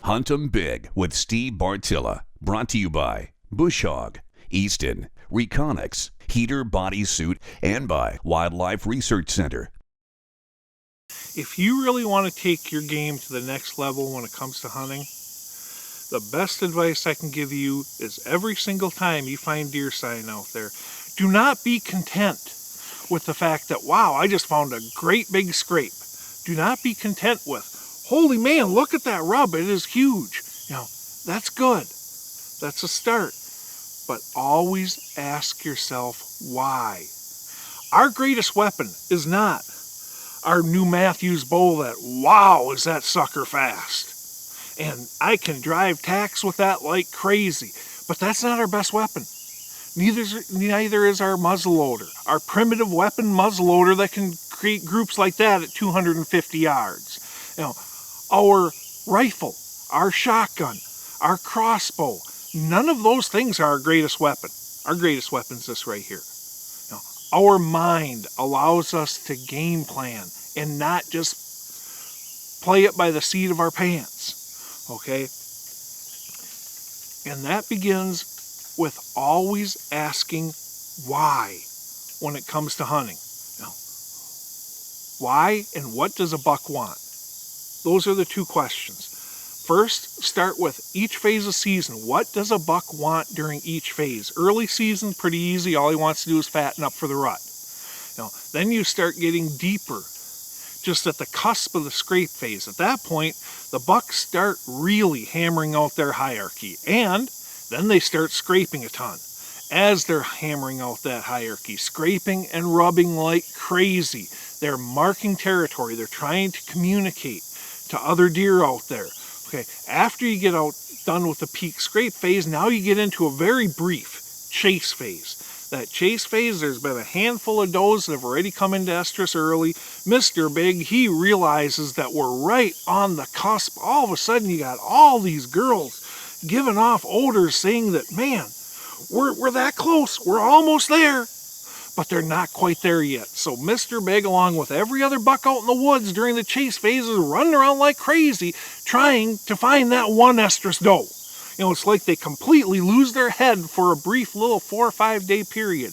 Hunt 'em Big with Steve Bartylla. Brought to you by Bush Hog, Easton, Reconics, Heater Bodysuit, and by Wildlife Research Center. If you really want to take your game to the next level when it comes to hunting, the best advice I can give you is every single time you find deer sign out there, do not be content with the fact that, wow, I just found a great big scrape. Do not be content with, holy man, look at that rub, it is huge. That's good. That's a start. But always ask yourself why. Our greatest weapon is not our new Matthews bow that, wow, is that sucker fast. And I can drive tacks with that like crazy. But that's not our best weapon. Neither is our muzzleloader. Our primitive weapon muzzleloader that can create groups like that at 250 yards. Our rifle, our shotgun, our crossbow, none of those things are our greatest weapon. Our greatest weapon is this right here. Our mind allows us to game plan and not just play it by the seat of our pants. Okay? And that begins with always asking why when it comes to hunting. Why and what does a buck want? Those are the two questions. First, start with each phase of season. What does a buck want during each phase? Early season, pretty easy. All he wants to do is fatten up for the rut. Then you start getting deeper, just at the cusp of the scrape phase. At that point, the bucks start really hammering out their hierarchy, and then they start scraping a ton. As they're hammering out that hierarchy, scraping and rubbing like crazy, they're marking territory. They're trying to communicate to other deer out there. Okay, after you get done with the peak scrape phase, now you get into a very brief chase phase. That chase phase, there's been a handful of does that have already come into estrus early. Mr. Big, he realizes that we're right on the cusp. All of a sudden, you got all these girls giving off odors saying that, man, we're that close. We're almost there. But they're not quite there yet. So Mr. Big, along with every other buck out in the woods during the chase phase, is running around like crazy trying to find that one estrus doe. It's like they completely lose their head for a brief little 4 or 5 day period.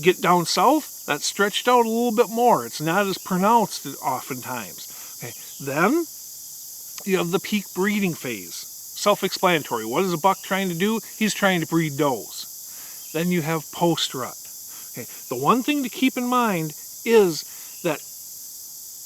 Get down south, that's stretched out a little bit more. It's not as pronounced oftentimes. Okay. Then you have the peak breeding phase. Self-explanatory. What is a buck trying to do? He's trying to breed does. Then you have post-rut. Okay. The one thing to keep in mind is that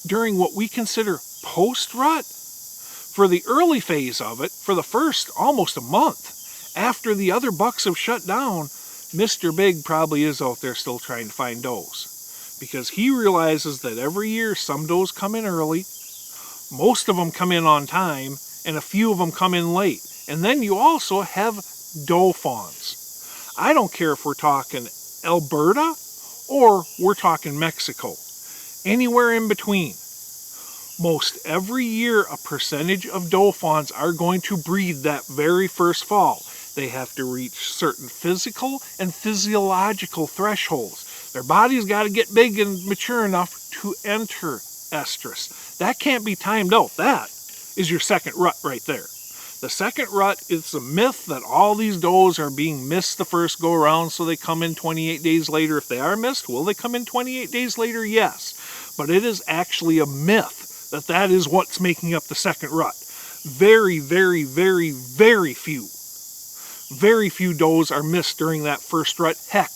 during what we consider post-rut, for the early phase of it, for the first almost a month, after the other bucks have shut down, Mr. Big probably is out there still trying to find does. Because he realizes that every year some does come in early, most of them come in on time, and a few of them come in late. And then you also have doe fawns. I don't care if we're talking Alberta or we're talking Mexico. Anywhere in between. Most every year, a percentage of doe fawns are going to breed that very first fall. They have to reach certain physical and physiological thresholds. Their body's got to get big and mature enough to enter estrus. That can't be timed out. That is your second rut right there. The second rut is a myth that all these does are being missed the first go around, so they come in 28 days later. If they are missed, will they come in 28 days later? Yes. But it is actually a myth that is what's making up the second rut. Very, very, very, very few does are missed during that first rut. Heck,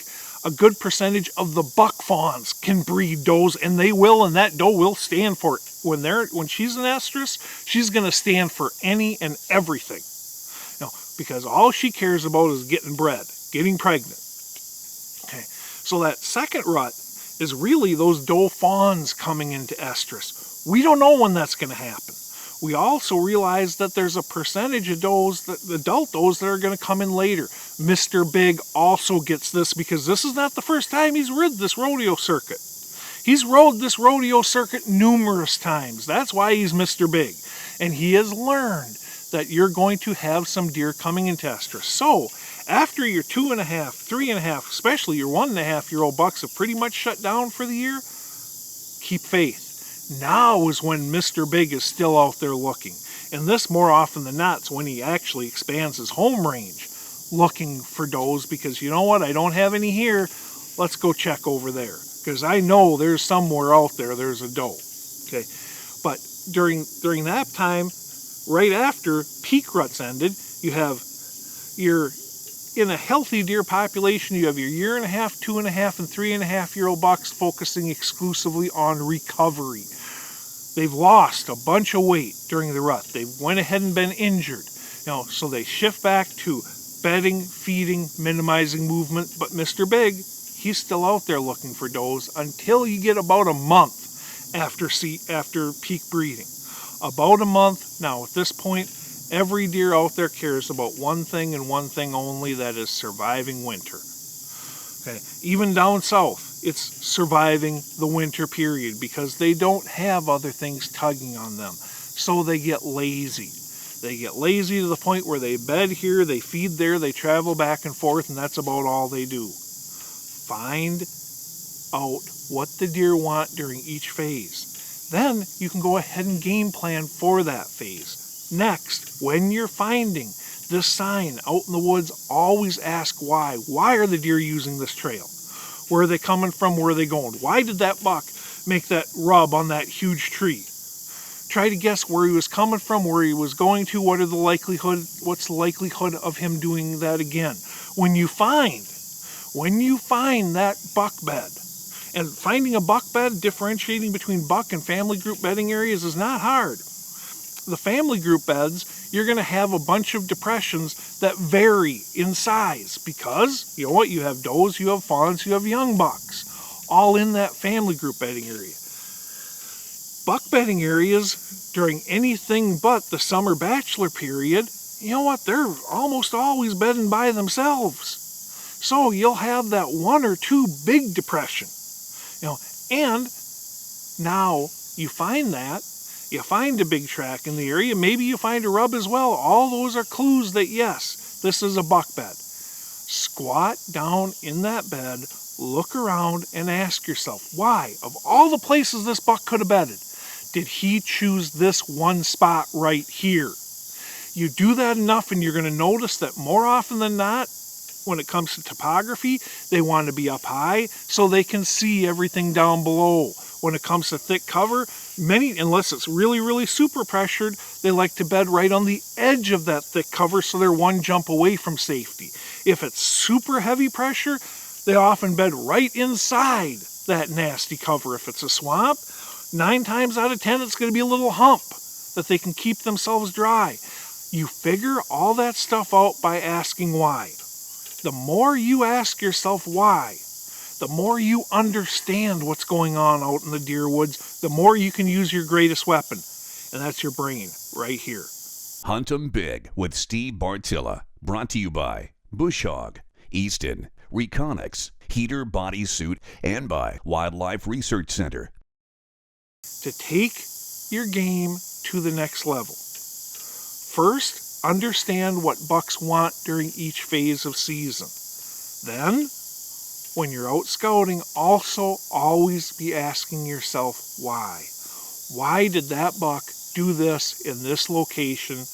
a good percentage of the buck fawns can breed does, and they will, and that doe will stand for it. When she's in estrus, she's going to stand for any and everything. Because all she cares about is getting bred, getting pregnant. Okay, so that second rut is really those doe fawns coming into estrus. We don't know when that's going to happen. We also realize that there's a percentage of does, adult does, that are going to come in later. Mr. Big also gets this because this is not the first time he's rid this rodeo circuit. He's rode this rodeo circuit numerous times. That's why he's Mr. Big. And he has learned that you're going to have some deer coming into estrus. So, after your 2.5, 3.5, especially your 1.5-year-old bucks have pretty much shut down for the year, keep faith. Now is when Mr. Big is still out there looking. And this, more often than not, is when he actually expands his home range, looking for does, because you know what, I don't have any here, let's go check over there, because I know there's somewhere out there there's a doe. Okay, but during that time, right after peak rut's ended, you have in a healthy deer population, you have your 1.5, 2.5, and 3.5-year-old bucks focusing exclusively on recovery. They've lost a bunch of weight during the rut. They went ahead and been injured. So they shift back to bedding, feeding, minimizing movement. But Mr. Big, he's still out there looking for does until you get about a month after peak breeding. About a month. Now, at this point, every deer out there cares about one thing and one thing only, that is surviving winter. Okay, even down south, it's surviving the winter period because they don't have other things tugging on them. So they get lazy. They get lazy to the point where they bed here, they feed there, they travel back and forth, and that's about all they do. Find out what the deer want during each phase. Then you can go ahead and game plan for that phase. Next, when you're finding this sign out in the woods, always ask why. Why are the deer using this trail? Where are they coming from? Where are they going? Why did that buck make that rub on that huge tree? Try to guess where he was coming from, where he was going to. What's the likelihood of him doing that again? When you find that buck bed, and finding a buck bed, differentiating between buck and family group bedding areas is not hard. The family group beds, you're going to have a bunch of depressions that vary in size because, you know what, you have does, you have fawns, you have young bucks, all in that family group bedding area. Buck bedding areas during anything but the summer bachelor period, you know what, they're almost always bedding by themselves. So you'll have that one or two big depression. And now you find a big track in the area, maybe you find a rub as well. All those are clues that yes, this is a buck bed. Squat down in that bed, look around and ask yourself, why? Of all the places this buck could have bedded, did he choose this one spot right here? You do that enough and you're going to notice that more often than not, when it comes to topography, they want to be up high so they can see everything down below. When it comes to thick cover, many, unless it's really, really super pressured, they like to bed right on the edge of that thick cover so they're one jump away from safety. If it's super heavy pressure, they often bed right inside that nasty cover. If it's a swamp, 9 times out of 10, it's going to be a little hump that they can keep themselves dry. You figure all that stuff out by asking why. The more you ask yourself why, the more you understand what's going on out in the deer woods, the more you can use your greatest weapon, and that's your brain right here. Hunt 'em Big with Steve Bartylla, brought to you by Bush Hog, Easton, Reconyx, Heater Bodysuit, and by Wildlife Research Center. To take your game to the next level, first, understand what bucks want during each phase of season. Then, when you're out scouting, also always be asking yourself why. Why did that buck do this in this location?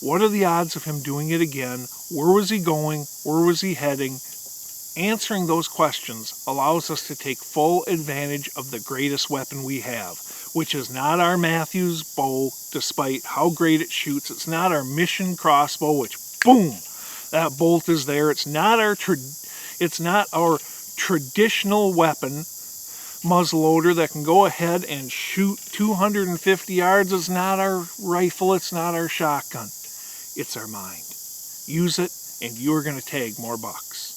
What are the odds of him doing it again? Where was he going? Where was he heading? Answering those questions allows us to take full advantage of the greatest weapon we have, which is not our Matthews bow, despite how great it shoots. It's not our Mission crossbow, which, boom, that bolt is there. It's not our traditional weapon, muzzleloader, that can go ahead and shoot 250 yards. It's not our rifle. It's not our shotgun. It's our mind. Use it, and you're going to tag more bucks.